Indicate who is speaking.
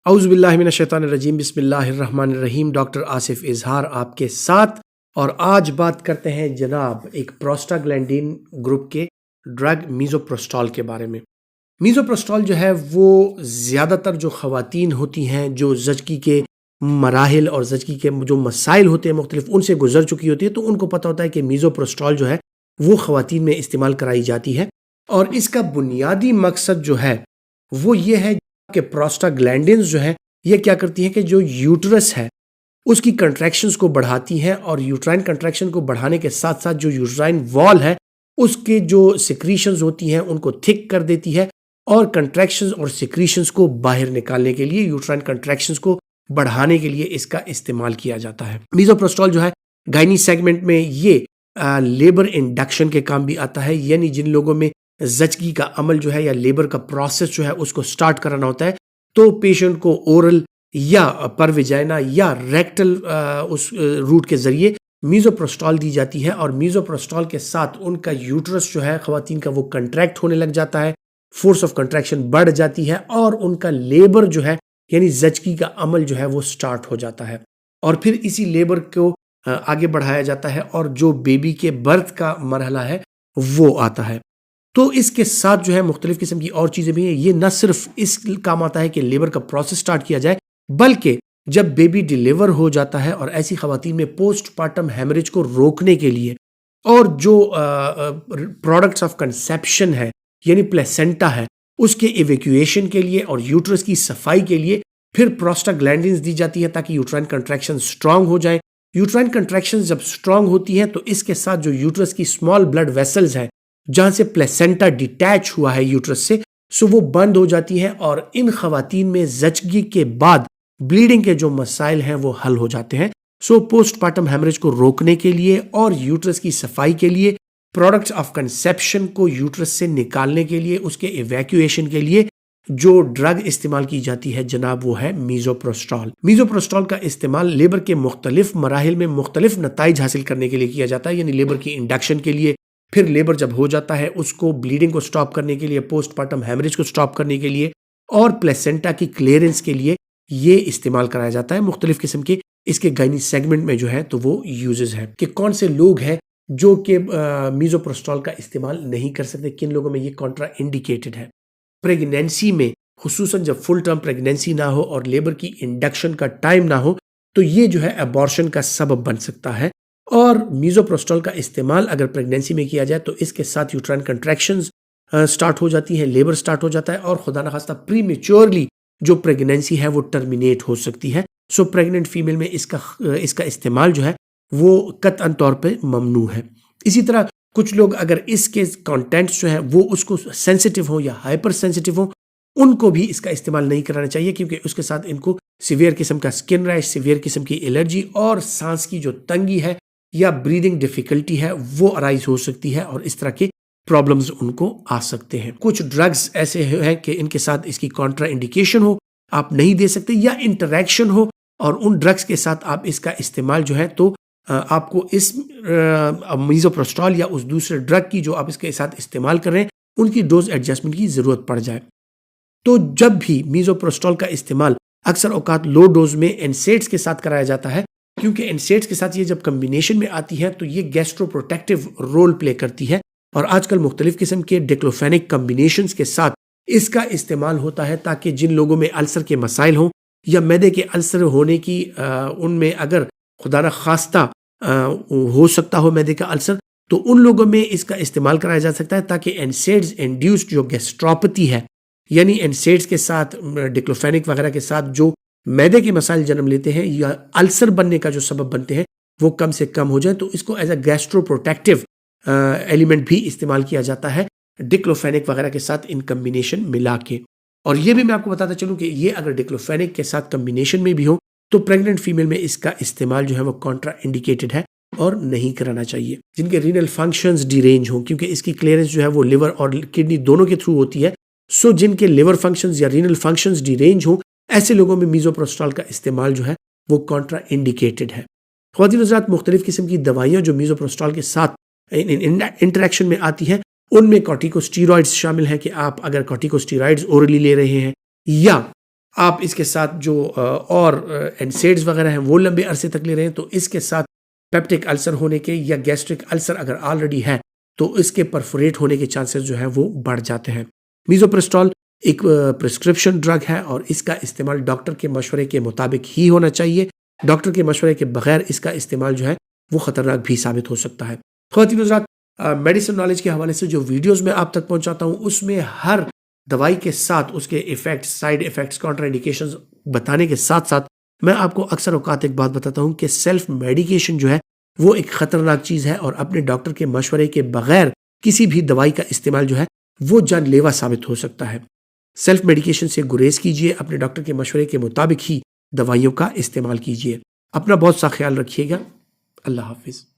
Speaker 1: اعوذ باللہ من الشیطان الرجیم، بسم اللہ الرحمن الرحیم۔ ڈاکٹر آصف اظہار آپ کے ساتھ، اور آج بات کرتے ہیں جناب ایک پروسٹاگلینڈین گروپ کے ڈرگ میزوپروسٹال کے بارے میں۔ میزوپروسٹال جو ہے وہ زیادہ تر جو خواتین ہوتی ہیں جو زچگی کے مراحل اور زچگی کے جو مسائل ہوتے ہیں مختلف ان سے گزر چکی ہوتی ہے، تو ان کو پتہ ہوتا ہے کہ میزوپروسٹال جو ہے وہ خواتین میں استعمال کرائی جاتی ہے، اور اس کا بنیادی مقصد جو ہے وہ یہ ہے کہ پروسٹاگلینڈنز جو ہے یہ کیا کرتی ہیں کہ جو یوٹرس ہے اس کی کنٹریکشنز کو بڑھاتی ہیں، اور یوٹرائن کنٹریکشن کو بڑھانے کے ساتھ ساتھ جو یوٹرائن وال ہے اس کے جو سیکریشنز ہوتی ہیں ان کو تھک کر دیتی ہے، اور کنٹریکشنز اور سیکریشنز کو باہر نکالنے کے لیے، یوٹرائن کنٹریکشنز کو بڑھانے کے لیے اس کا استعمال کیا جاتا ہے۔ میزوپروسٹال جو ہے گائنی سیگمنٹ میں یہ لیبر انڈکشن کے کام بھی آتا ہے، یعنی جن لوگوں میں زچگی کا عمل جو ہے یا لیبر کا پروسیس جو ہے اس کو سٹارٹ کرانا ہوتا ہے، تو پیشنٹ کو اورل یا پر ویجائنا یا ریکٹل اس روٹ کے ذریعے میزوپروسٹال دی جاتی ہے، اور میزوپروسٹال کے ساتھ ان کا یوٹرس جو ہے خواتین کا وہ کنٹریکٹ ہونے لگ جاتا ہے، فورس آف کنٹریکشن بڑھ جاتی ہے، اور ان کا لیبر جو ہے یعنی زچگی کا عمل جو ہے وہ سٹارٹ ہو جاتا ہے، اور پھر اسی لیبر کو آگے بڑھایا جاتا ہے، اور جو بیبی کے برتھ کا مرحلہ ہے وہ آتا ہے۔ تو اس کے ساتھ جو ہے مختلف قسم کی اور چیزیں بھی ہیں۔ یہ نہ صرف اس کام آتا ہے کہ لیبر کا پروسیس سٹارٹ کیا جائے، بلکہ جب بیبی ڈیلیور ہو جاتا ہے اور ایسی خواتین میں پوسٹ پارٹم ہیمریج کو روکنے کے لیے، اور جو پروڈکٹس آف کنسیپشن ہے یعنی پلیسنٹا ہے اس کے ایویکویشن کے لیے اور یوٹرس کی صفائی کے لیے پھر پروسٹاگلینڈنز دی جاتی ہے تاکہ یوٹرائن کنٹریکشن سٹرونگ ہو جائیں۔ یوٹرائن کنٹریکشن جب سٹرونگ ہوتی ہیں تو اس کے ساتھ جو یوٹرس کی اسمال بلڈ ویسلز ہیں جہاں سے پلیسنٹا ڈیٹیچ ہوا ہے یوٹرس سے، سو وہ بند ہو جاتی ہیں، اور ان خواتین میں زچگی کے بعد بلیڈنگ کے جو مسائل ہیں وہ حل ہو جاتے ہیں۔ سو پوسٹ پارٹم ہیمریج کو روکنے کے لیے اور یوٹرس کی صفائی کے لیے، پروڈکٹس آف کنسیپشن کو یوٹرس سے نکالنے کے لیے، اس کے ایویکویشن کے لیے جو ڈرگ استعمال کی جاتی ہے جناب وہ ہے میزوپروسٹال۔ میزوپروسٹال کا استعمال لیبر کے مختلف مراحل میں مختلف نتائج حاصل کرنے کے لیے کیا جاتا ہے، یعنی لیبر کی انڈکشن کے لیے، پھر لیبر جب ہو جاتا ہے اس کو بلیڈنگ کو سٹاپ کرنے کے لیے، پوسٹ پارٹم ہیمریج کو سٹاپ کرنے کے لیے، اور پلیسنٹا کی کلیئرنس کے لیے یہ استعمال کرایا جاتا ہے۔ مختلف قسم کے اس کے گائنی سیگمنٹ میں جو ہے تو وہ یوزز ہے کہ کون سے لوگ ہیں جو کہ میزوپروسٹال کا استعمال نہیں کر سکتے، کن لوگوں میں یہ کنٹرا انڈیکیٹڈ ہے۔ پریگنینسی میں خصوصاً جب فل ٹرم پریگنینسی نہ ہو اور لیبر کی انڈکشن کا ٹائم نہ ہو تو یہ جو ہے ابارشن کا سبب بن سکتا ہے، اور میزوپروسٹال کا استعمال اگر پریگنینسی میں کیا جائے تو اس کے ساتھ یوٹرائن کنٹریکشنز سٹارٹ ہو جاتی ہیں، لیبر سٹارٹ ہو جاتا ہے، اور خدا نخواستہ پری میچورلی جو پریگنینسی ہے وہ ٹرمینیٹ ہو سکتی ہے۔ سو پریگننٹ فیمیل میں اس کا استعمال جو ہے وہ قطعاً طور پہ ممنوع ہے۔ اسی طرح کچھ لوگ اگر اس کے کانٹینٹس جو ہیں وہ اس کو سینسٹیو ہوں یا ہائپر سینسٹیو ہوں، ان کو بھی اس کا استعمال نہیں کرانا چاہیے، کیونکہ اس کے ساتھ ان کو سیویئر قسم کا سکن ریش، سیویئر قسم کی الرجی، اور سانس کی جو تنگی ہے یا بریدنگ ڈیفیکلٹی ہے وہ ارائز ہو سکتی ہے، اور اس طرح کے پرابلمز ان کو آ سکتے ہیں۔ کچھ ڈرگز ایسے ہیں کہ ان کے ساتھ اس کی کانٹرا انڈیکیشن ہو، آپ نہیں دے سکتے، یا انٹریکشن ہو اور ان ڈرگز کے ساتھ آپ اس کا استعمال جو ہے تو آپ کو اس میزوپروسٹال یا اس دوسرے ڈرگ کی جو آپ اس کے ساتھ استعمال کر رہے ہیں ان کی ڈوز ایڈجسٹمنٹ کی ضرورت پڑ جائے۔ تو جب بھی میزوپروسٹال کا استعمال اکثر اوقات لو ڈوز میں انسیڈز کے ساتھ کرایا جاتا ہے، کیونکہ انسیڈز کے ساتھ یہ جب کمبینیشن میں آتی ہے تو یہ گیسٹرو پروٹیکٹیو رول پلے کرتی ہے، اور آج کل مختلف قسم کے ڈیکلوفینک کمبینیشنز کے ساتھ اس کا استعمال ہوتا ہے تاکہ جن لوگوں میں السر کے مسائل ہوں یا معدے کے السر ہونے کی ان میں اگر خدا نخواستہ ہو سکتا ہو معدے کا السر، تو ان لوگوں میں اس کا استعمال کرایا جا سکتا ہے تاکہ انسیڈز انڈیوسڈ جو گیسٹروپیتھی ہے، یعنی انسیڈز کے ساتھ ڈیکلوفینک وغیرہ کے ساتھ جو معدے کے مسائل جنم لیتے ہیں یا السر بننے کا جو سبب بنتے ہیں وہ کم سے کم ہو جائے، تو اس کو as a gastro protective element بھی استعمال کیا جاتا ہے ڈیکلوفینک وغیرہ کے ساتھ ان کمبینیشن ملا کے۔ اور یہ بھی میں آپ کو بتاتا چلوں کہ یہ اگر ڈیکلوفینک کے ساتھ کمبینیشن میں بھی ہو تو پریگننٹ فیمیل میں اس کا استعمال جو ہے وہ کانٹرا انڈیکیٹڈ ہے اور نہیں کرانا چاہیے۔ جن کے رینل فنکشنز ڈی رینج ہوں، کیونکہ اس کی کلیئرنس جو ہے وہ لیور اور کڈنی دونوں کے تھرو ہوتی ہے، سو جن کے لیور فنکشنز یا رینل فنکشنز ڈی رینج ہوں ایسے لوگوں میں میزوپروسٹال کا استعمال جو ہے وہ کانٹرا انڈیکیٹڈ ہے۔ خواتین حضرات، مختلف قسم کی دوائیاں جو میزوپروسٹال کے ساتھ انٹریکشن میں آتی ہیں ان میں کارٹیکوسٹیرائڈز شامل ہیں کہ آپ اگر کارٹیکوسٹیرائڈز اورلی لے رہے ہیں یا آپ اس کے ساتھ جو اور NSAIDs وغیرہ ہیں وہ لمبے عرصے تک لے رہے ہیں تو اس کے ساتھ پیپٹک السر ہونے کے یا گیسٹرک السر اگر آلریڈی ہے تو اس کے پرفوریٹ ہونے کے چانسز جو ہے وہ بڑھ جاتے ہیں۔ میزوپریسٹول ایک پرسکرپشن ڈرگ ہے اور اس کا استعمال ڈاکٹر کے مشورے کے مطابق ہی ہونا چاہیے۔ ڈاکٹر کے مشورے کے بغیر اس کا استعمال جو ہے وہ خطرناک بھی ثابت ہو سکتا ہے۔ خواتین حضرات، میڈیسن نالج کے حوالے سے جو ویڈیوز میں آپ تک پہنچاتا ہوں اس میں ہر دوائی کے ساتھ اس کے effects, side effects, contraindications بتانے کے ساتھ ساتھ میں آپ کو اکثر اوقات ایک بات بتاتا ہوں کہ سیلف میڈیکیشن جو ہے وہ ایک خطرناک چیز ہے اور اپنے ڈاکٹر کے مشورے کے بغیر کسی بھی دوائی کا استعمال جو ہے وہ جان لیوا ثابت ہو سکتا ہے۔ سیلف میڈیکیشن سے گریز کیجیے، اپنے ڈاکٹر کے مشورے کے مطابق ہی دوائیوں کا استعمال کیجیے۔ اپنا بہت سا خیال رکھیے گا۔ اللہ حافظ۔